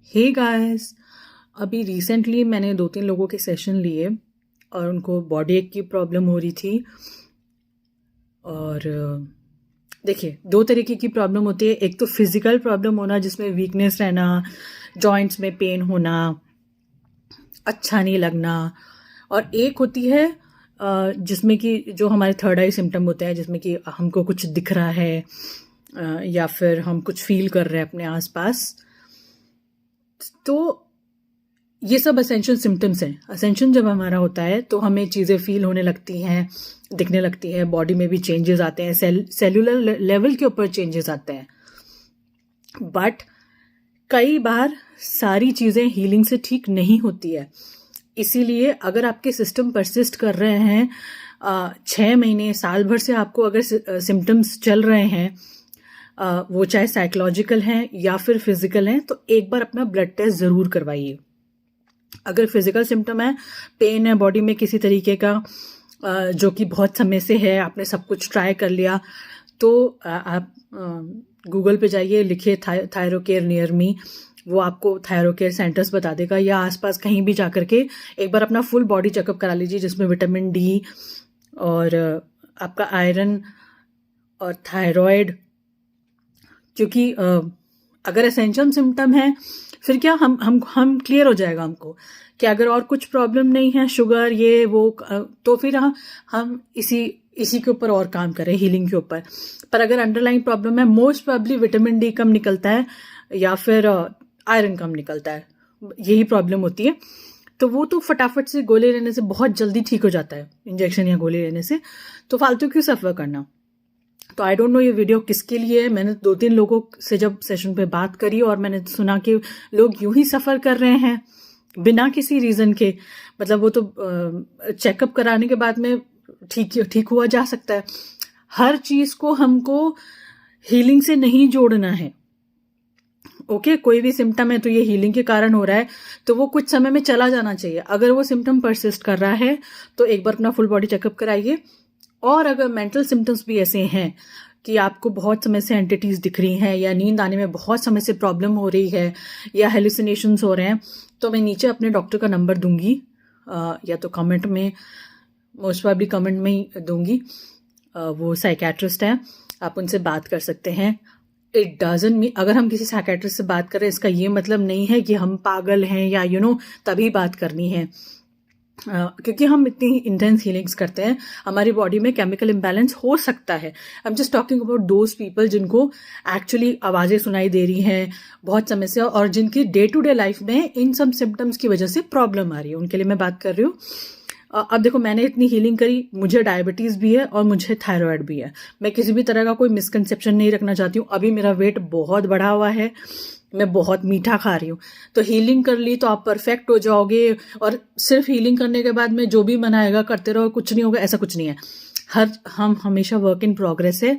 Hey guys, अभी recently मैंने 2-3 लोगों के सेशन लिए और उनको बॉडी एक की प्रॉब्लम हो रही थी। और देखिए, 2 तरीके की प्रॉब्लम होती है। एक तो फिजिकल प्रॉब्लम होना जिसमें वीकनेस रहना, जॉइंट्स में पेन होना, अच्छा नहीं लगना, और एक होती है जिसमें कि जो हमारे थर्ड आई सिम्टम होते हैं, जिसमें कि हमको कुछ दिख रहा है या फिर हम कुछ फील कर रहे हैं अपने आसपास। तो ये सब असेंशियल सिम्टम्स हैं। असेंशन जब हमारा होता है तो हमें चीज़ें फील होने लगती हैं, दिखने लगती है, बॉडी में भी चेंजेस आते हैं, सेलुलर लेवल के ऊपर चेंजेस आते हैं। बट कई बार सारी चीज़ें हीलिंग से ठीक नहीं होती है। इसीलिए अगर आपके सिस्टम परसिस्ट कर रहे हैं 6 महीने, साल भर से आपको अगर सिम्टम्स चल रहे हैं, वो चाहे साइकोलॉजिकल हैं या फिर फिजिकल हैं, तो एक बार अपना ब्लड टेस्ट ज़रूर करवाइए। अगर फिजिकल सिम्टम है, पेन है बॉडी में किसी तरीके का जो कि बहुत समय से है, आपने सब कुछ ट्राई कर लिया, तो आप गूगल पे जाइए, लिखिए थायरोकेयर नियर मी, वो आपको थायरोकेयर सेंटर्स बता देगा, या आसपास कहीं भी जाकर के एक बार अपना फुल बॉडी चेकअप करा लीजिए, जिसमें विटामिन डी और आपका आयरन और थायराइड। क्योंकि अगर एसेंशियल सिम्टम है, फिर क्या हम क्लियर हो जाएगा हमको कि अगर और कुछ प्रॉब्लम नहीं है, शुगर ये वो, तो फिर हम इसी के ऊपर और काम करें, हीलिंग के ऊपर। पर अगर अंडरलाइन प्रॉब्लम है, मोस्ट प्रॉब्ली विटामिन डी कम निकलता है या फिर आयरन कम निकलता है, यही प्रॉब्लम होती है, तो वो तो फटाफट से गोली लेने से बहुत जल्दी ठीक हो जाता है, इंजेक्शन या गोली लेने से। तो फालतू क्यों सफ़र करना। तो आई डोंट नो ये वीडियो किसके लिए है। मैंने 2-3 लोगों से जब सेशन पे बात करी और मैंने सुना कि लोग यूं ही सफ़र कर रहे हैं बिना किसी रीज़न के। मतलब वो तो चेकअप कराने के बाद में ठीक हुआ जा सकता है। हर चीज़ को हमको हीलिंग से नहीं जोड़ना है। ओके, कोई भी सिम्टम है तो ये हीलिंग के कारण हो रहा है, तो वो कुछ समय में चला जाना चाहिए। अगर वो सिम्टम परसिस्ट कर रहा है तो एक बार अपना फुल बॉडी चेकअप कराइए। और अगर मेंटल सिम्टम्स भी ऐसे हैं कि आपको बहुत समय से एंटिटीज दिख रही हैं, या नींद आने में बहुत समय से प्रॉब्लम हो रही है, या हेलुसिनेशंस हो रहे हैं, तो मैं नीचे अपने डॉक्टर का नंबर दूंगी, या तो कमेंट में, मोस्ट प्रॉब्ली कमेंट में ही दूंगी। वो साइकेट्रिस्ट हैं, आप उनसे बात कर सकते हैं। इट डजंट मीन, अगर हम किसी साइकेट्रिस्ट से बात करें, इसका ये मतलब नहीं है कि हम पागल हैं या तभी बात करनी है। क्योंकि हम इतनी इंटेंस हीलिंग्स करते हैं, हमारी बॉडी में केमिकल इम्बैलेंस हो सकता है। I am just talking about those people जिनको एक्चुअली आवाज़ें सुनाई दे रही हैं बहुत समय से, और जिनकी डे टू डे लाइफ में इन सब सिम्टम्स की वजह से प्रॉब्लम आ रही है, उनके लिए मैं बात कर रही हूँ। अब देखो, मैंने इतनी हीलिंग करी, मुझे डायबिटीज़ भी है और मुझे थायराइड भी है। मैं किसी भी तरह का कोई मिसकंसेप्शन नहीं रखना चाहती हूँ। अभी मेरा वेट बहुत बढ़ा हुआ है, मैं बहुत मीठा खा रही हूँ, तो हीलिंग कर ली तो आप परफेक्ट हो जाओगे, और सिर्फ हीलिंग करने के बाद में जो भी मन आएगा करते रहो, कुछ नहीं होगा, ऐसा कुछ नहीं है। हम हमेशा वर्क इन प्रोग्रेस है।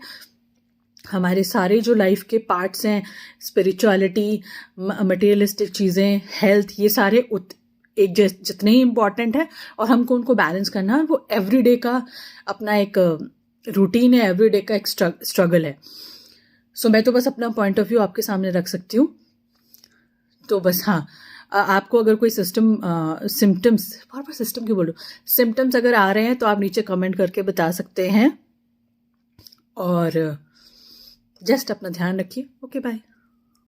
हमारे सारे जो लाइफ के पार्ट्स हैं, स्पिरिचुअलिटी, मटेरियलिस्टिक चीज़ें, हेल्थ, ये सारे एक जितने ही इम्पॉर्टेंट है, और हमको उनको बैलेंस करना है। वो एवरीडे का अपना एक रूटीन है, एवरीडे का एक स्ट्रगल है। सो मैं तो बस अपना पॉइंट ऑफ व्यू आपके सामने रख सकती हूँ। तो बस हाँ, आपको अगर कोई सिम्टम्स, बार बार सिस्टम क्यों बोलूं, सिम्टम्स अगर आ रहे हैं तो आप नीचे कमेंट करके बता सकते हैं। और जस्ट अपना ध्यान रखिए। Okay, bye.